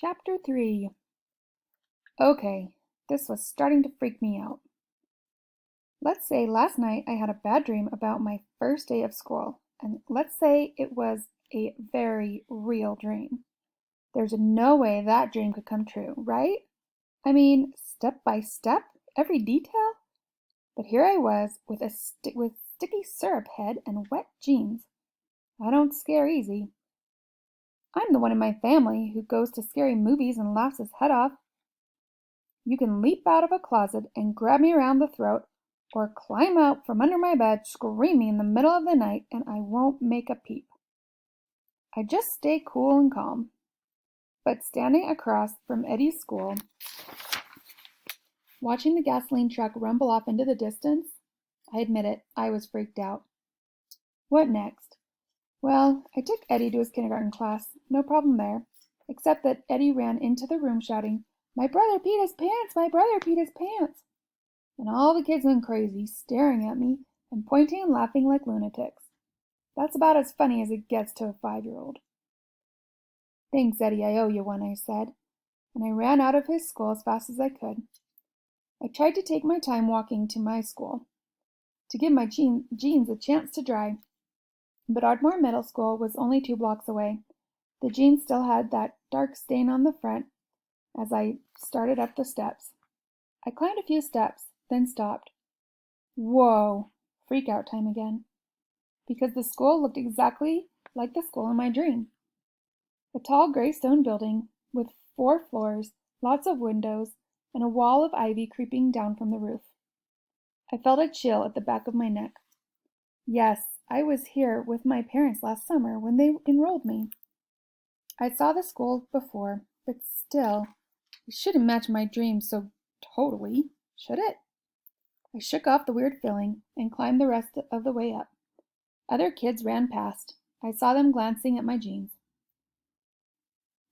Chapter 3. Okay, this was starting to freak me out. Let's say last night I had a bad dream about my first day of school, and let's say it was a very real dream. There's no way that dream could come true, right? I mean, step by step, every detail? But here I was with with sticky syrup head and wet jeans. I don't scare easy. I'm the one in my family who goes to scary movies and laughs his head off. You can leap out of a closet and grab me around the throat, or climb out from under my bed screaming in the middle of the night, and I won't make a peep. I just stay cool and calm. But standing across from Eddie's school, watching the gasoline truck rumble off into the distance, I admit it, I was freaked out. What next? Well, I took Eddie to his kindergarten class, no problem there, except that Eddie ran into the room shouting, "My brother peed his pants! My brother peed his pants!" And all the kids went crazy, staring at me and pointing and laughing like lunatics. That's about as funny as it gets to a 5-year-old. "Thanks, Eddie, I owe you one," I said, and I ran out of his school as fast as I could. I tried to take my time walking to my school, to give my jeans a chance to dry, but Ardmore Middle School was only 2 blocks away. The jeans still had that dark stain on the front as I started up the steps. I climbed a few steps, then stopped. Whoa! Freak out time again. Because the school looked exactly like the school in my dream. A tall gray stone building with 4 floors, lots of windows, and a wall of ivy creeping down from the roof. I felt a chill at the back of my neck. Yes, I was here with my parents last summer when they enrolled me. I saw the school before, but still, it shouldn't match my dream so totally, should it? I shook off the weird feeling and climbed the rest of the way up. Other kids ran past. I saw them glancing at my jeans.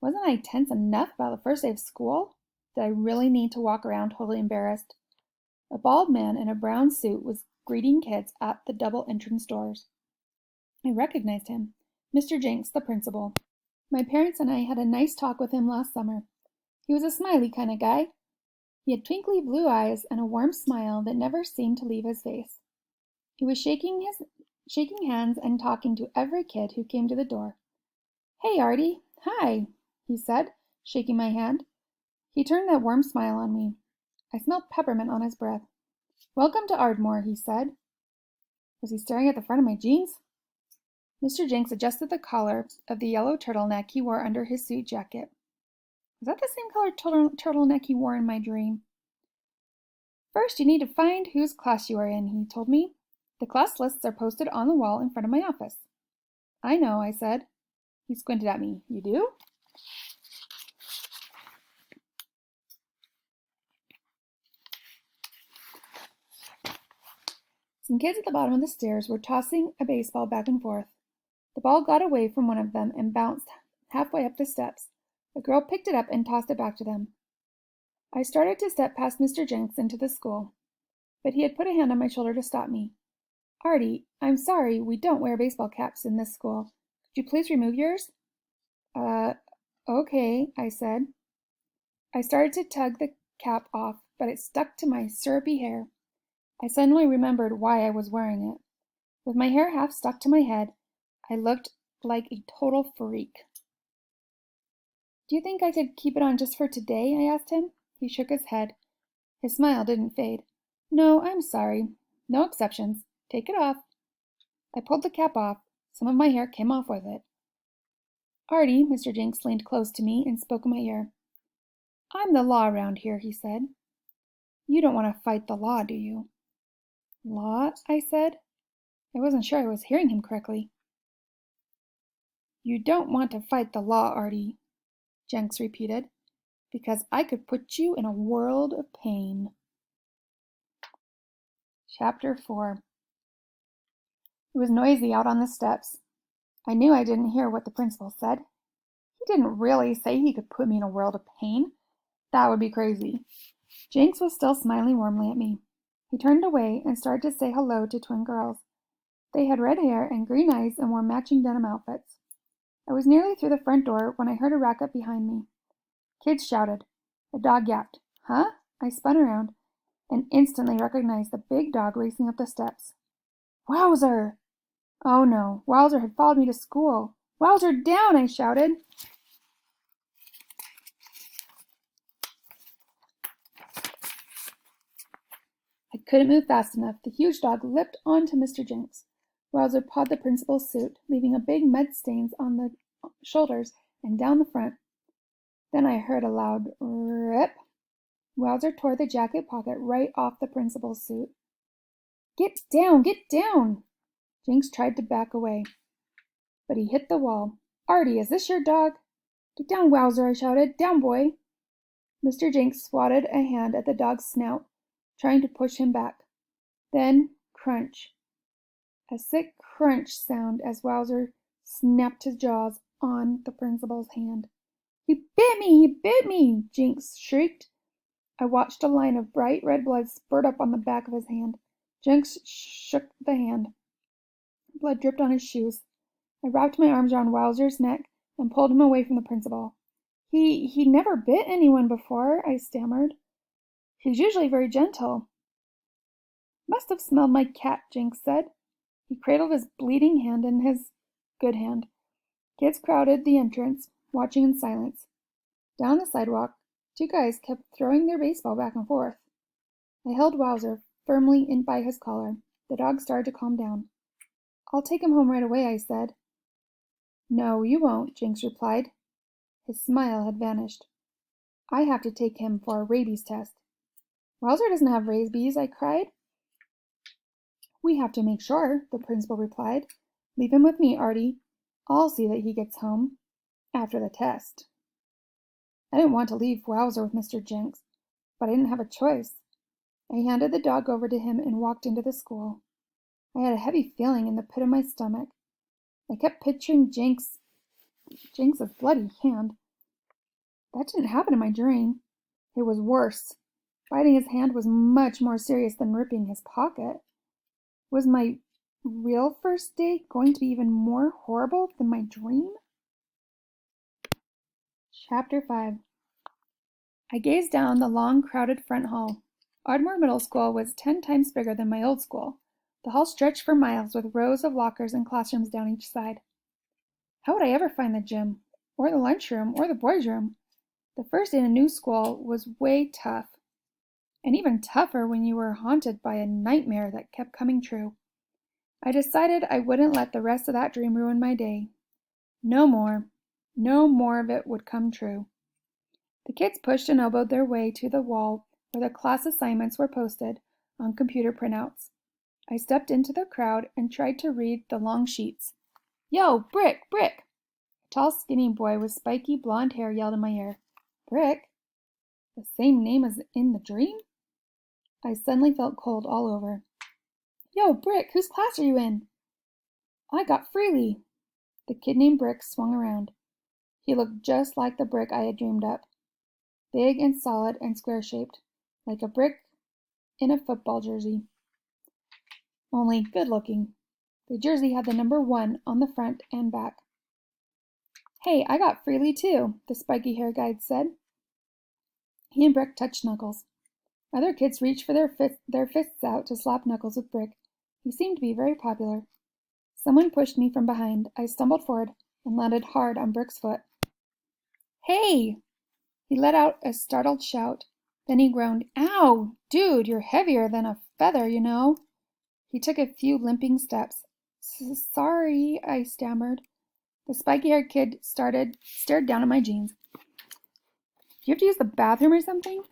Wasn't I tense enough about the first day of school? Did I really need to walk around totally embarrassed? A bald man in a brown suit was greeting kids at the double entrance doors. I recognized him. Mr. Jenks, the principal. My parents and I had a nice talk with him last summer. He was a smiley kind of guy. He had twinkly blue eyes and a warm smile that never seemed to leave his face. He was shaking hands and talking to every kid who came to the door. "Hey, Artie. Hi," he said, shaking my hand. He turned that warm smile on me. I smelled peppermint on his breath. "Welcome to Ardmore," he said. Was he staring at the front of my jeans? Mr. Jenks adjusted the collar of the yellow turtleneck he wore under his suit jacket. Was that the same color turtleneck he wore in my dream? "First, you need to find whose class you are in," he told me. "The class lists are posted on the wall in front of my office." "I know," I said. He squinted at me. "You do?" Some kids at the bottom of the stairs were tossing a baseball back and forth. The ball got away from one of them and bounced halfway up the steps. A girl picked it up and tossed it back to them. I started to step past Mr. Jenks into the school, but he had put a hand on my shoulder to stop me. "Artie, I'm sorry, we don't wear baseball caps in this school. Could you please remove yours?" Uh, okay, I said. I started to tug the cap off, but it stuck to my syrupy hair. I suddenly remembered why I was wearing it. With my hair half stuck to my head, I looked like a total freak. "Do you think I could keep it on just for today?" I asked him. He shook his head. His smile didn't fade. "No, I'm sorry. No exceptions. Take it off." I pulled the cap off. Some of my hair came off with it. "Artie," Mr. Jenks leaned close to me and spoke in my ear. "I'm the law around here," he said. "You don't want to fight the law, do you?" "Law?" I said. I wasn't sure I was hearing him correctly. "You don't want to fight the law, Artie," Jenks repeated, "because I could put you in a world of pain." Chapter 4. It was noisy out on the steps. I knew I didn't hear what the principal said. He didn't really say he could put me in a world of pain. That would be crazy. Jenks was still smiling warmly at me. He turned away and started to say hello to twin girls. They had red hair and green eyes and wore matching denim outfits. I was nearly through the front door when I heard a racket behind me. Kids shouted. A dog yapped. Huh? I spun around and instantly recognized the big dog racing up the steps. Wowzer! Oh no, Wowzer had followed me to school. Wowzer down, I shouted. I couldn't move fast enough. The huge dog leapt onto Mr. Jenks. Wowzer pawed the principal's suit, leaving a big mud stains on the shoulders and down the front. Then I heard a loud rip. Wowzer tore the jacket pocket right off the principal's suit. Get down! Get down! Jenks tried to back away, but he hit the wall. Artie, is this your dog? Get down, Wowzer, I shouted. Down, boy! Mr. Jenks swatted a hand at the dog's snout, trying to push him back. Then, crunch. A sick crunch sound as Wowzer snapped his jaws on the principal's hand. He bit me! He bit me! Jenks shrieked. I watched a line of bright red blood spurt up on the back of his hand. Jenks shook the hand. Blood dripped on his shoes. I wrapped my arms around Wowzer's neck and pulled him away from the principal. He never bit anyone before, I stammered. He's usually very gentle. Must have smelled my cat, Jenks said. He cradled his bleeding hand in his good hand. Kids crowded the entrance, watching in silence. Down the sidewalk, two guys kept throwing their baseball back and forth. I held Wowzer firmly in by his collar. The dog started to calm down. I'll take him home right away, I said. No, you won't, Jenks replied. His smile had vanished. I have to take him for a rabies test. Wowzer doesn't have rabies, I cried. We have to make sure, the principal replied. Leave him with me, Artie. I'll see that he gets home after the test. I didn't want to leave Wowzer with Mr. Jenks, but I didn't have a choice. I handed the dog over to him and walked into the school. I had a heavy feeling in the pit of my stomach. I kept picturing Jenks's bloody hand. That didn't happen in my dream. It was worse. Biting his hand was much more serious than ripping his pocket. Was my real first day going to be even more horrible than my dream? Chapter 5. I gazed down the long, crowded front hall. Ardmore Middle School was 10 times bigger than my old school. The hall stretched for miles with rows of lockers and classrooms down each side. How would I ever find the gym, or the lunchroom, or the boys' room? The first day in a new school was way tough, and even tougher when you were haunted by a nightmare that kept coming true. I decided I wouldn't let the rest of that dream ruin my day. No more of it would come true. The kids pushed and elbowed their way to the wall where the class assignments were posted on computer printouts. I stepped into the crowd and tried to read the long sheets. Yo, Brick, Brick! A tall, skinny boy with spiky blonde hair yelled in my ear. Brick? The same name as in the dream? I suddenly felt cold all over. Yo, Brick, whose class are you in? I got Freely. The kid named Brick swung around. He looked just like the Brick I had dreamed up. Big and solid and square-shaped, like a brick in a football jersey. Only good-looking. The jersey had the number 1 on the front and back. Hey, I got Freely too, the spiky-haired guide said. He and Brick touched Knuckles. Other kids reached for their fists out to slap Knuckles with Brick. He seemed to be very popular. Someone pushed me from behind. I stumbled forward and landed hard on Brick's foot. Hey! He let out a startled shout. Then he groaned, Ow! Dude, you're heavier than a feather, you know. He took a few limping steps. Sorry, I stammered. The spiky-haired kid stared down at my jeans. Do you have to use the bathroom or something?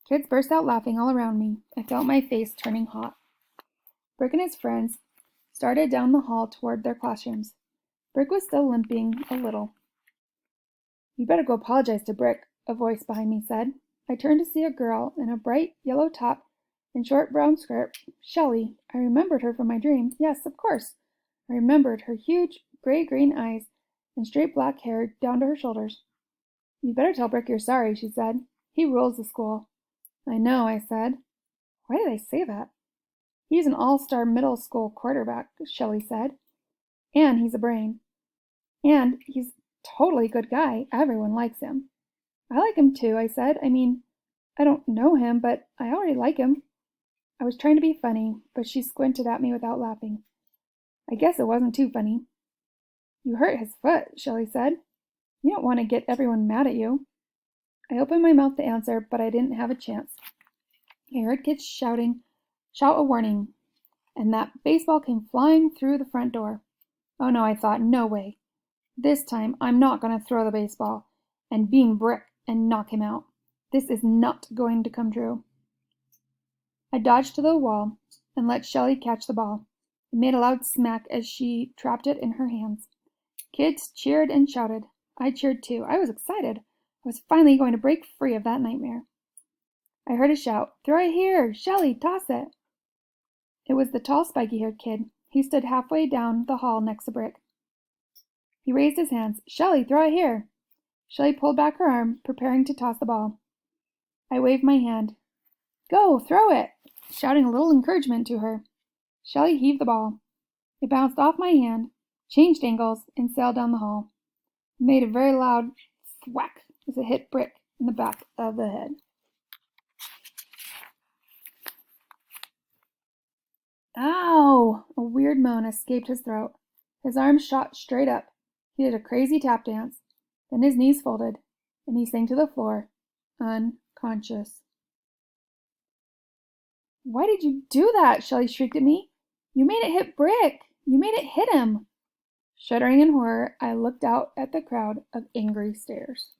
Kids burst out laughing all around me. I felt my face turning hot. Brick and his friends started down the hall toward their classrooms. Brick was still limping a little. You'd better go apologize to Brick, a voice behind me said. I turned to see a girl in a bright yellow top and short brown skirt. Shelley. I remembered her from my dream. Yes, of course. I remembered her huge gray-green eyes and straight black hair down to her shoulders. You'd better tell Brick you're sorry, she said. He rules the school. I know, I said. Why did I say that? He's an all-star middle school quarterback, Shelley said. And he's a brain. And he's a totally good guy. Everyone likes him. I like him too, I said. I mean, I don't know him, but I already like him. I was trying to be funny, but she squinted at me without laughing. I guess it wasn't too funny. You hurt his foot, Shelley said. You don't want to get everyone mad at you. I opened my mouth to answer, but I didn't have a chance. I heard kids shout a warning, and that baseball came flying through the front door. Oh no, I thought, no way. This time I'm not going to throw the baseball and being Brick and knock him out. This is not going to come true. I dodged to the wall and let Shelley catch the ball. It made a loud smack as she trapped it in her hands. Kids cheered and shouted. I cheered too. I was excited. I was finally going to break free of that nightmare. I heard a shout, "Throw it here! Shelley, toss it!" It was the tall, spiky-haired kid. He stood halfway down the hall next to Brick. He raised his hands. "Shelley, throw it here!" Shelley pulled back her arm, preparing to toss the ball. I waved my hand. "Go, throw it!" shouting a little encouragement to her. Shelley heaved the ball. It bounced off my hand, changed angles, and sailed down the hall. It made a very loud thwack as it hit Brick in the back of the head. Ow! A weird moan escaped his throat. His arms shot straight up. He did a crazy tap dance. Then his knees folded, and he sank to the floor, unconscious. "Why did you do that?" Shelley shrieked at me. "You made it hit Brick! You made it hit him!" Shuddering in horror, I looked out at the crowd of angry stares.